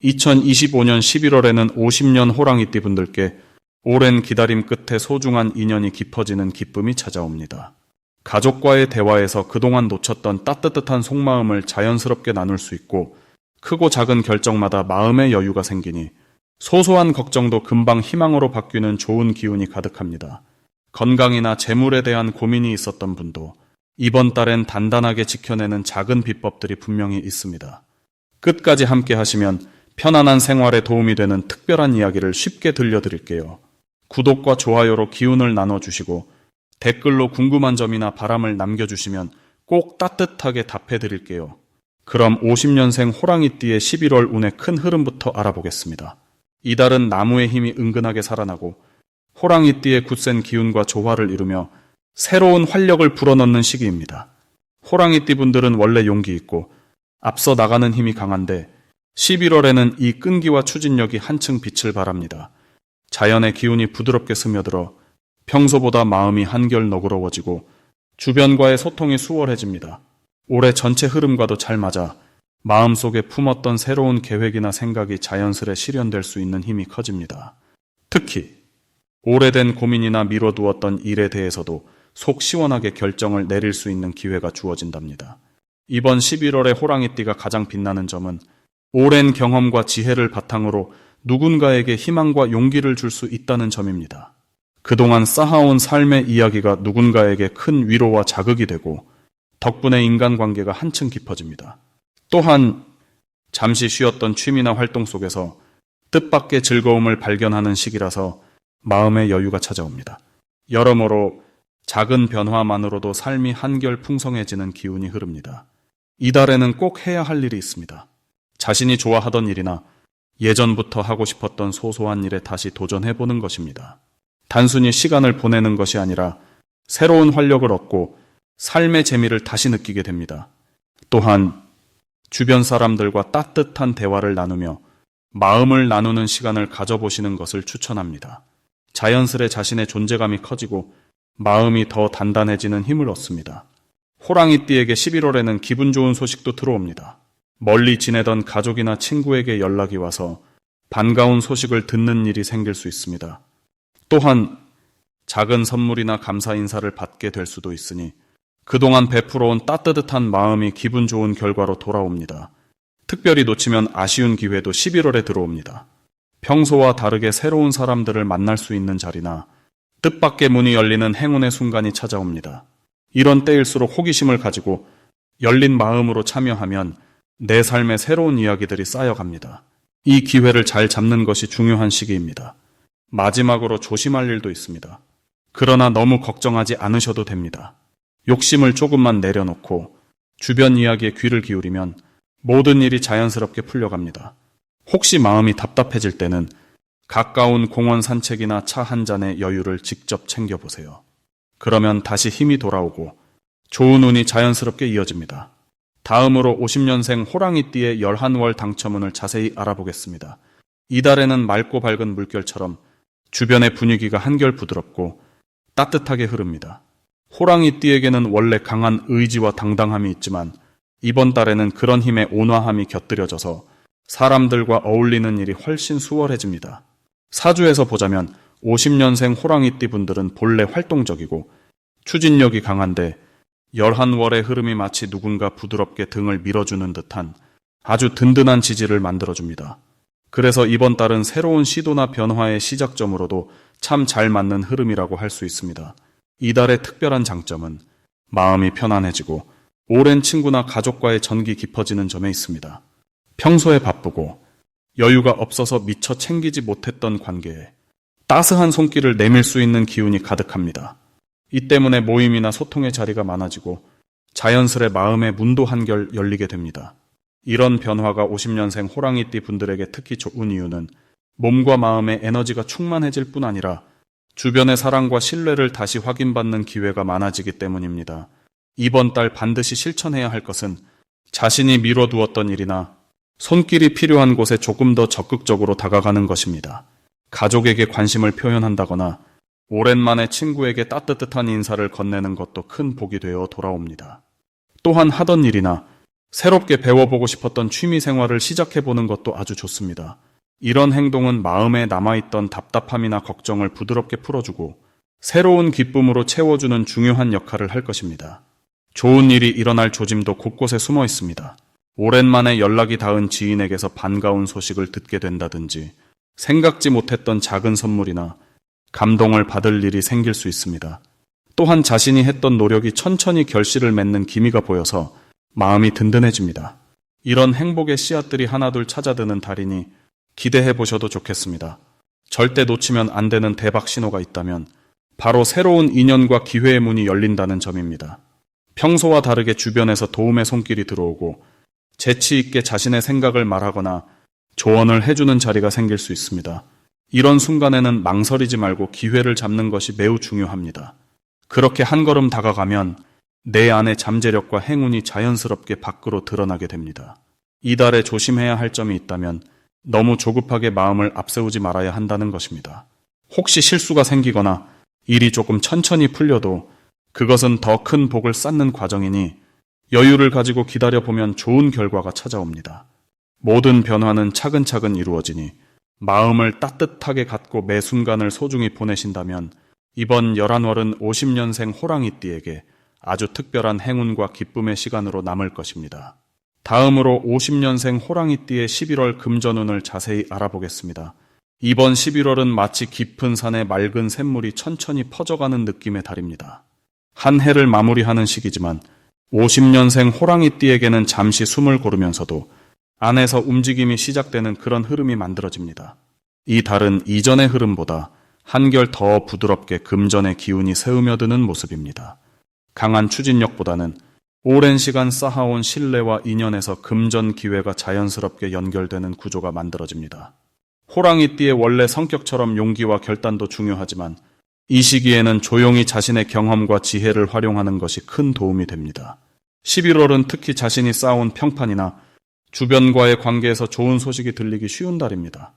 2025년 11월에는 50년 호랑이띠 분들께 오랜 기다림 끝에 소중한 인연이 깊어지는 기쁨이 찾아옵니다. 가족과의 대화에서 그동안 놓쳤던 따뜻한 속마음을 자연스럽게 나눌 수 있고, 크고 작은 결정마다 마음의 여유가 생기니 소소한 걱정도 금방 희망으로 바뀌는 좋은 기운이 가득합니다. 건강이나 재물에 대한 고민이 있었던 분도 이번 달엔 단단하게 지켜내는 작은 비법들이 분명히 있습니다. 끝까지 함께 하시면 편안한 생활에 도움이 되는 특별한 이야기를 쉽게 들려드릴게요. 구독과 좋아요로 기운을 나눠주시고 댓글로 궁금한 점이나 바람을 남겨주시면 꼭 따뜻하게 답해드릴게요. 그럼 50년생 호랑이띠의 11월 운의 큰 흐름부터 알아보겠습니다. 이달은 나무의 힘이 은근하게 살아나고 호랑이띠의 굳센 기운과 조화를 이루며 새로운 활력을 불어넣는 시기입니다. 호랑이띠 분들은 원래 용기 있고 앞서 나가는 힘이 강한데 11월에는 이 끈기와 추진력이 한층 빛을 발합니다. 자연의 기운이 부드럽게 스며들어 평소보다 마음이 한결 너그러워지고 주변과의 소통이 수월해집니다. 올해 전체 흐름과도 잘 맞아 마음속에 품었던 새로운 계획이나 생각이 자연스레 실현될 수 있는 힘이 커집니다. 특히 오래된 고민이나 미뤄두었던 일에 대해서도 속 시원하게 결정을 내릴 수 있는 기회가 주어진답니다. 이번 11월에 호랑이띠가 가장 빛나는 점은 오랜 경험과 지혜를 바탕으로 누군가에게 희망과 용기를 줄 수 있다는 점입니다. 그동안 쌓아온 삶의 이야기가 누군가에게 큰 위로와 자극이 되고 덕분에 인간관계가 한층 깊어집니다. 또한 잠시 쉬었던 취미나 활동 속에서 뜻밖의 즐거움을 발견하는 시기라서 마음의 여유가 찾아옵니다. 여러모로 작은 변화만으로도 삶이 한결 풍성해지는 기운이 흐릅니다. 이달에는 꼭 해야 할 일이 있습니다. 자신이 좋아하던 일이나 예전부터 하고 싶었던 소소한 일에 다시 도전해보는 것입니다. 단순히 시간을 보내는 것이 아니라 새로운 활력을 얻고 삶의 재미를 다시 느끼게 됩니다. 또한 주변 사람들과 따뜻한 대화를 나누며 마음을 나누는 시간을 가져보시는 것을 추천합니다. 자연스레 자신의 존재감이 커지고 마음이 더 단단해지는 힘을 얻습니다. 호랑이띠에게 11월에는 기분 좋은 소식도 들어옵니다. 멀리 지내던 가족이나 친구에게 연락이 와서 반가운 소식을 듣는 일이 생길 수 있습니다. 또한 작은 선물이나 감사 인사를 받게 될 수도 있으니 그동안 베풀어온 따뜻한 마음이 기분 좋은 결과로 돌아옵니다. 특별히 놓치면 아쉬운 기회도 11월에 들어옵니다. 평소와 다르게 새로운 사람들을 만날 수 있는 자리나 뜻밖의 문이 열리는 행운의 순간이 찾아옵니다. 이런 때일수록 호기심을 가지고 열린 마음으로 참여하면 내 삶의 새로운 이야기들이 쌓여갑니다. 이 기회를 잘 잡는 것이 중요한 시기입니다. 마지막으로 조심할 일도 있습니다. 그러나 너무 걱정하지 않으셔도 됩니다. 욕심을 조금만 내려놓고 주변 이야기에 귀를 기울이면 모든 일이 자연스럽게 풀려갑니다. 혹시 마음이 답답해질 때는 가까운 공원 산책이나 차 한 잔의 여유를 직접 챙겨보세요. 그러면 다시 힘이 돌아오고 좋은 운이 자연스럽게 이어집니다. 다음으로 50년생 호랑이띠의 11월 당첨운을 자세히 알아보겠습니다. 이달에는 맑고 밝은 물결처럼 주변의 분위기가 한결 부드럽고 따뜻하게 흐릅니다. 호랑이띠에게는 원래 강한 의지와 당당함이 있지만 이번 달에는 그런 힘의 온화함이 곁들여져서 사람들과 어울리는 일이 훨씬 수월해집니다. 사주에서 보자면 50년생 호랑이띠 분들은 본래 활동적이고 추진력이 강한데 11월의 흐름이 마치 누군가 부드럽게 등을 밀어주는 듯한 아주 든든한 지지를 만들어줍니다. 그래서 이번 달은 새로운 시도나 변화의 시작점으로도 참 잘 맞는 흐름이라고 할 수 있습니다. 이달의 특별한 장점은 마음이 편안해지고 오랜 친구나 가족과의 전기 깊어지는 점에 있습니다. 평소에 바쁘고 여유가 없어서 미처 챙기지 못했던 관계에 따스한 손길을 내밀 수 있는 기운이 가득합니다. 이 때문에 모임이나 소통의 자리가 많아지고 자연스레 마음의 문도 한결 열리게 됩니다. 이런 변화가 50년생 호랑이띠 분들에게 특히 좋은 이유는 몸과 마음의 에너지가 충만해질 뿐 아니라 주변의 사랑과 신뢰를 다시 확인받는 기회가 많아지기 때문입니다. 이번 달 반드시 실천해야 할 것은 자신이 미뤄두었던 일이나 손길이 필요한 곳에 조금 더 적극적으로 다가가는 것입니다. 가족에게 관심을 표현한다거나 오랜만에 친구에게 따뜻한 인사를 건네는 것도 큰 복이 되어 돌아옵니다. 또한 하던 일이나 새롭게 배워보고 싶었던 취미 생활을 시작해보는 것도 아주 좋습니다. 이런 행동은 마음에 남아있던 답답함이나 걱정을 부드럽게 풀어주고 새로운 기쁨으로 채워주는 중요한 역할을 할 것입니다. 좋은 일이 일어날 조짐도 곳곳에 숨어 있습니다. 오랜만에 연락이 닿은 지인에게서 반가운 소식을 듣게 된다든지 생각지 못했던 작은 선물이나 감동을 받을 일이 생길 수 있습니다. 또한 자신이 했던 노력이 천천히 결실을 맺는 기미가 보여서 마음이 든든해집니다. 이런 행복의 씨앗들이 하나둘 찾아드는 달이니 기대해 보셔도 좋겠습니다. 절대 놓치면 안 되는 대박 신호가 있다면 바로 새로운 인연과 기회의 문이 열린다는 점입니다. 평소와 다르게 주변에서 도움의 손길이 들어오고 재치 있게 자신의 생각을 말하거나 조언을 해주는 자리가 생길 수 있습니다. 이런 순간에는 망설이지 말고 기회를 잡는 것이 매우 중요합니다. 그렇게 한 걸음 다가가면 내 안의 잠재력과 행운이 자연스럽게 밖으로 드러나게 됩니다. 이달에 조심해야 할 점이 있다면 너무 조급하게 마음을 앞세우지 말아야 한다는 것입니다. 혹시 실수가 생기거나 일이 조금 천천히 풀려도 그것은 더 큰 복을 쌓는 과정이니 여유를 가지고 기다려보면 좋은 결과가 찾아옵니다. 모든 변화는 차근차근 이루어지니 마음을 따뜻하게 갖고 매 순간을 소중히 보내신다면 이번 11월은 50년생 호랑이띠에게 아주 특별한 행운과 기쁨의 시간으로 남을 것입니다. 다음으로 50년생 호랑이띠의 11월 금전운을 자세히 알아보겠습니다. 이번 11월은 마치 깊은 산에 맑은 샘물이 천천히 퍼져가는 느낌의 달입니다. 한 해를 마무리하는 시기지만 50년생 호랑이띠에게는 잠시 숨을 고르면서도 안에서 움직임이 시작되는 그런 흐름이 만들어집니다. 이 달은 이전의 흐름보다 한결 더 부드럽게 금전의 기운이 새으며드는 모습입니다. 강한 추진력보다는 오랜 시간 쌓아온 신뢰와 인연에서 금전 기회가 자연스럽게 연결되는 구조가 만들어집니다. 호랑이띠의 원래 성격처럼 용기와 결단도 중요하지만 이 시기에는 조용히 자신의 경험과 지혜를 활용하는 것이 큰 도움이 됩니다. 11월은 특히 자신이 쌓아온 평판이나 주변과의 관계에서 좋은 소식이 들리기 쉬운 달입니다.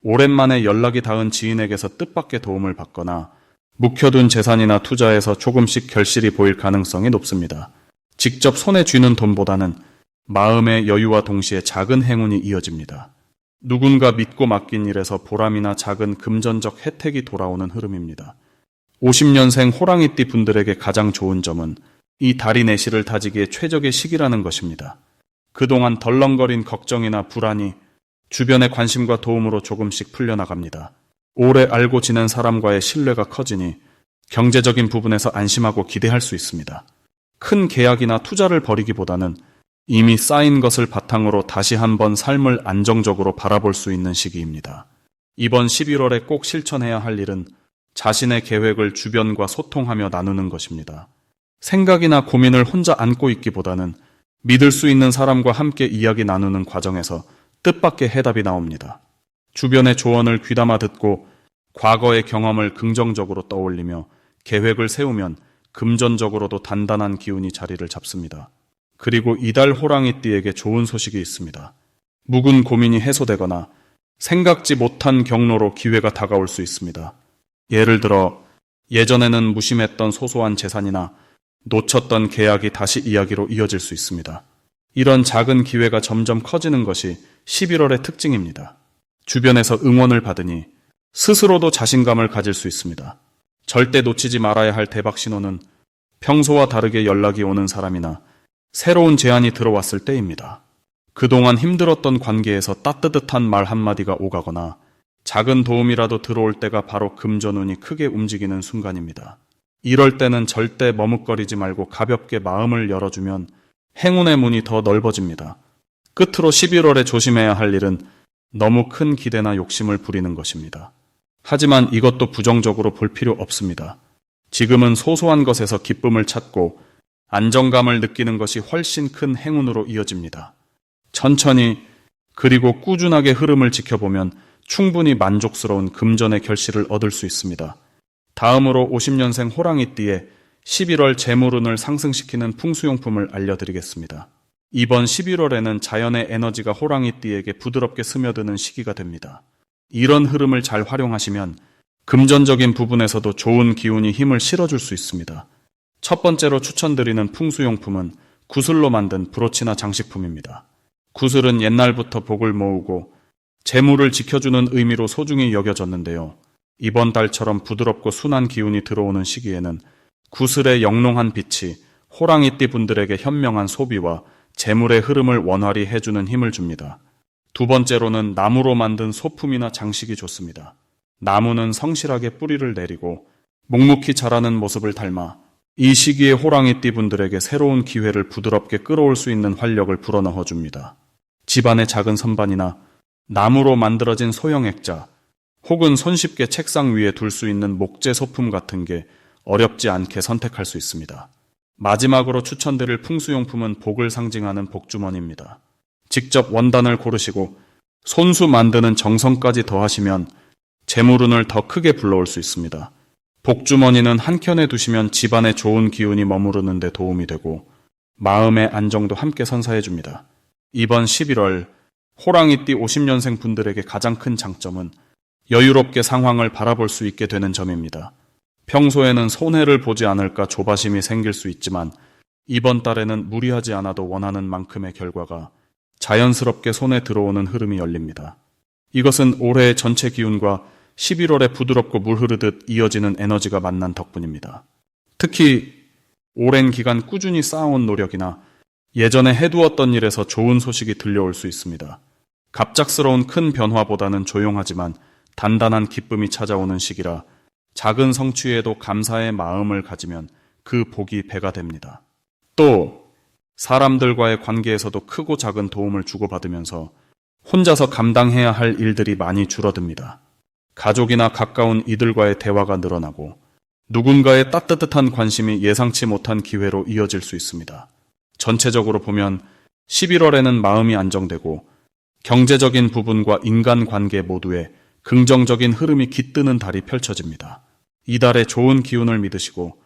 오랜만에 연락이 닿은 지인에게서 뜻밖의 도움을 받거나 묵혀둔 재산이나 투자에서 조금씩 결실이 보일 가능성이 높습니다. 직접 손에 쥐는 돈보다는 마음의 여유와 동시에 작은 행운이 이어집니다. 누군가 믿고 맡긴 일에서 보람이나 작은 금전적 혜택이 돌아오는 흐름입니다. 50년생 호랑이띠 분들에게 가장 좋은 점은 이 달이 내실을 다지기에 최적의 시기라는 것입니다. 그동안 덜렁거린 걱정이나 불안이 주변의 관심과 도움으로 조금씩 풀려나갑니다. 오래 알고 지낸 사람과의 신뢰가 커지니 경제적인 부분에서 안심하고 기대할 수 있습니다. 큰 계약이나 투자를 벌이기보다는 이미 쌓인 것을 바탕으로 다시 한번 삶을 안정적으로 바라볼 수 있는 시기입니다. 이번 11월에 꼭 실천해야 할 일은 자신의 계획을 주변과 소통하며 나누는 것입니다. 생각이나 고민을 혼자 안고 있기보다는 믿을 수 있는 사람과 함께 이야기 나누는 과정에서 뜻밖의 해답이 나옵니다. 주변의 조언을 귀담아 듣고 과거의 경험을 긍정적으로 떠올리며 계획을 세우면 금전적으로도 단단한 기운이 자리를 잡습니다. 그리고 이달 호랑이띠에게 좋은 소식이 있습니다. 묵은 고민이 해소되거나 생각지 못한 경로로 기회가 다가올 수 있습니다. 예를 들어 예전에는 무심했던 소소한 재산이나 놓쳤던 계약이 다시 이야기로 이어질 수 있습니다. 이런 작은 기회가 점점 커지는 것이 11월의 특징입니다. 주변에서 응원을 받으니 스스로도 자신감을 가질 수 있습니다. 절대 놓치지 말아야 할 대박 신호는 평소와 다르게 연락이 오는 사람이나 새로운 제안이 들어왔을 때입니다. 그동안 힘들었던 관계에서 따뜻한 말 한마디가 오가거나 작은 도움이라도 들어올 때가 바로 금전운이 크게 움직이는 순간입니다. 이럴 때는 절대 머뭇거리지 말고 가볍게 마음을 열어주면 행운의 문이 더 넓어집니다. 끝으로 11월에 조심해야 할 일은 너무 큰 기대나 욕심을 부리는 것입니다. 하지만 이것도 부정적으로 볼 필요 없습니다. 지금은 소소한 것에서 기쁨을 찾고 안정감을 느끼는 것이 훨씬 큰 행운으로 이어집니다. 천천히 그리고 꾸준하게 흐름을 지켜보면 충분히 만족스러운 금전의 결실을 얻을 수 있습니다. 다음으로 50년생 호랑이띠의 11월 재물운을 상승시키는 풍수용품을 알려드리겠습니다. 이번 11월에는 자연의 에너지가 호랑이띠에게 부드럽게 스며드는 시기가 됩니다. 이런 흐름을 잘 활용하시면 금전적인 부분에서도 좋은 기운이 힘을 실어줄 수 있습니다. 첫 번째로 추천드리는 풍수용품은 구슬로 만든 브로치나 장식품입니다. 구슬은 옛날부터 복을 모으고 재물을 지켜주는 의미로 소중히 여겨졌는데요. 이번 달처럼 부드럽고 순한 기운이 들어오는 시기에는 구슬의 영롱한 빛이 호랑이띠 분들에게 현명한 소비와 재물의 흐름을 원활히 해주는 힘을 줍니다. 두 번째로는 나무로 만든 소품이나 장식이 좋습니다. 나무는 성실하게 뿌리를 내리고 묵묵히 자라는 모습을 닮아 이 시기에 호랑이띠 분들에게 새로운 기회를 부드럽게 끌어올 수 있는 활력을 불어넣어 줍니다. 집안의 작은 선반이나 나무로 만들어진 소형 액자, 혹은 손쉽게 책상 위에 둘 수 있는 목재 소품 같은 게 어렵지 않게 선택할 수 있습니다. 마지막으로 추천드릴 풍수용품은 복을 상징하는 복주머니입니다. 직접 원단을 고르시고 손수 만드는 정성까지 더하시면 재물운을 더 크게 불러올 수 있습니다. 복주머니는 한켠에 두시면 집안에 좋은 기운이 머무르는 데 도움이 되고 마음의 안정도 함께 선사해 줍니다. 이번 11월 호랑이띠 50년생 분들에게 가장 큰 장점은 여유롭게 상황을 바라볼 수 있게 되는 점입니다. 평소에는 손해를 보지 않을까 조바심이 생길 수 있지만 이번 달에는 무리하지 않아도 원하는 만큼의 결과가 자연스럽게 손에 들어오는 흐름이 열립니다. 이것은 올해의 전체 기운과 11월에 부드럽고 물 흐르듯 이어지는 에너지가 만난 덕분입니다. 특히 오랜 기간 꾸준히 쌓아온 노력이나 예전에 해두었던 일에서 좋은 소식이 들려올 수 있습니다. 갑작스러운 큰 변화보다는 조용하지만 단단한 기쁨이 찾아오는 시기라 작은 성취에도 감사의 마음을 가지면 그 복이 배가 됩니다. 또 사람들과의 관계에서도 크고 작은 도움을 주고받으면서 혼자서 감당해야 할 일들이 많이 줄어듭니다. 가족이나 가까운 이들과의 대화가 늘어나고 누군가의 따뜻한 관심이 예상치 못한 기회로 이어질 수 있습니다. 전체적으로 보면 11월에는 마음이 안정되고 경제적인 부분과 인간관계 모두에 긍정적인 흐름이 깃드는 달이 펼쳐집니다. 이달의 좋은 기운을 믿으시고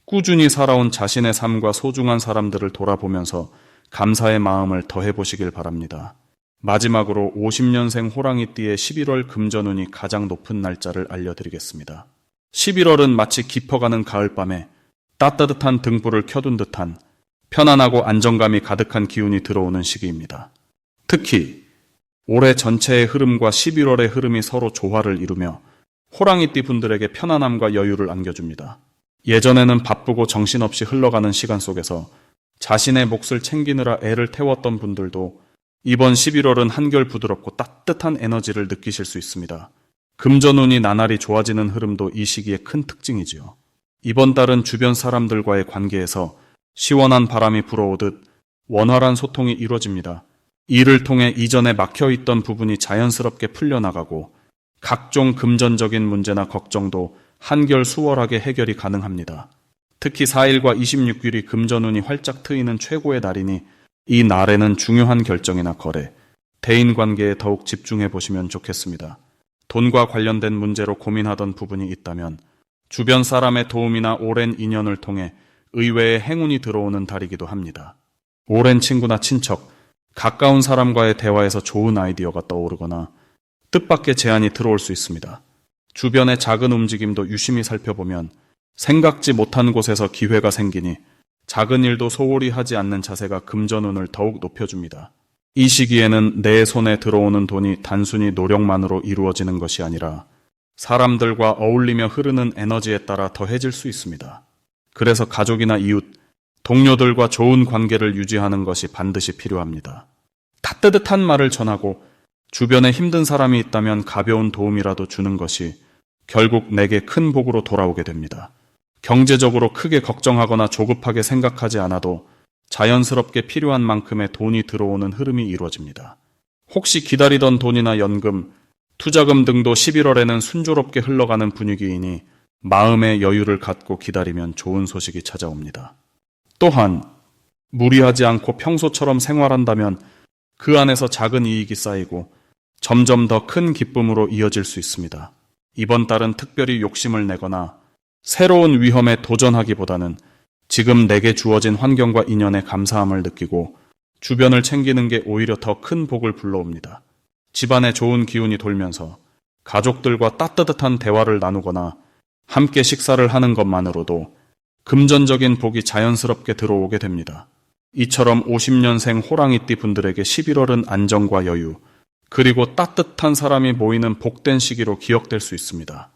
꾸준히 살아온 자신의 삶과 소중한 사람들을 돌아보면서 감사의 마음을 더해보시길 바랍니다. 마지막으로 50년생 호랑이띠의 11월 금전운이 가장 높은 날짜를 알려드리겠습니다. 11월은 마치 깊어가는 가을밤에 따뜻한 등불을 켜둔 듯한 편안하고 안정감이 가득한 기운이 들어오는 시기입니다. 특히 올해 전체의 흐름과 11월의 흐름이 서로 조화를 이루며 호랑이띠 분들에게 편안함과 여유를 안겨줍니다. 예전에는 바쁘고 정신없이 흘러가는 시간 속에서 자신의 몫을 챙기느라 애를 태웠던 분들도 이번 11월은 한결 부드럽고 따뜻한 에너지를 느끼실 수 있습니다. 금전운이 나날이 좋아지는 흐름도 이 시기의 큰 특징이지요. 이번 달은 주변 사람들과의 관계에서 시원한 바람이 불어오듯 원활한 소통이 이루어집니다. 이를 통해 이전에 막혀있던 부분이 자연스럽게 풀려나가고 각종 금전적인 문제나 걱정도 한결 수월하게 해결이 가능합니다. 특히 4일과 26일이 금전운이 활짝 트이는 최고의 날이니 이 날에는 중요한 결정이나 거래, 대인관계에 더욱 집중해 보시면 좋겠습니다. 돈과 관련된 문제로 고민하던 부분이 있다면 주변 사람의 도움이나 오랜 인연을 통해 의외의 행운이 들어오는 달이기도 합니다. 오랜 친구나 친척, 가까운 사람과의 대화에서 좋은 아이디어가 떠오르거나 뜻밖의 제안이 들어올 수 있습니다. 주변의 작은 움직임도 유심히 살펴보면 생각지 못한 곳에서 기회가 생기니 작은 일도 소홀히 하지 않는 자세가 금전운을 더욱 높여줍니다. 이 시기에는 내 손에 들어오는 돈이 단순히 노력만으로 이루어지는 것이 아니라 사람들과 어울리며 흐르는 에너지에 따라 더해질 수 있습니다. 그래서 가족이나 이웃, 동료들과 좋은 관계를 유지하는 것이 반드시 필요합니다. 따뜻한 말을 전하고 주변에 힘든 사람이 있다면 가벼운 도움이라도 주는 것이 결국 내게 큰 복으로 돌아오게 됩니다. 경제적으로 크게 걱정하거나 조급하게 생각하지 않아도 자연스럽게 필요한 만큼의 돈이 들어오는 흐름이 이루어집니다. 혹시 기다리던 돈이나 연금, 투자금 등도 11월에는 순조롭게 흘러가는 분위기이니 마음의 여유를 갖고 기다리면 좋은 소식이 찾아옵니다. 또한 무리하지 않고 평소처럼 생활한다면 그 안에서 작은 이익이 쌓이고 점점 더 큰 기쁨으로 이어질 수 있습니다. 이번 달은 특별히 욕심을 내거나 새로운 위험에 도전하기보다는 지금 내게 주어진 환경과 인연에 감사함을 느끼고 주변을 챙기는 게 오히려 더 큰 복을 불러옵니다. 집안에 좋은 기운이 돌면서 가족들과 따뜻한 대화를 나누거나 함께 식사를 하는 것만으로도 금전적인 복이 자연스럽게 들어오게 됩니다. 이처럼 50년생 호랑이띠 분들에게 11월은 안정과 여유, 그리고 따뜻한 사람이 모이는 복된 시기로 기억될 수 있습니다.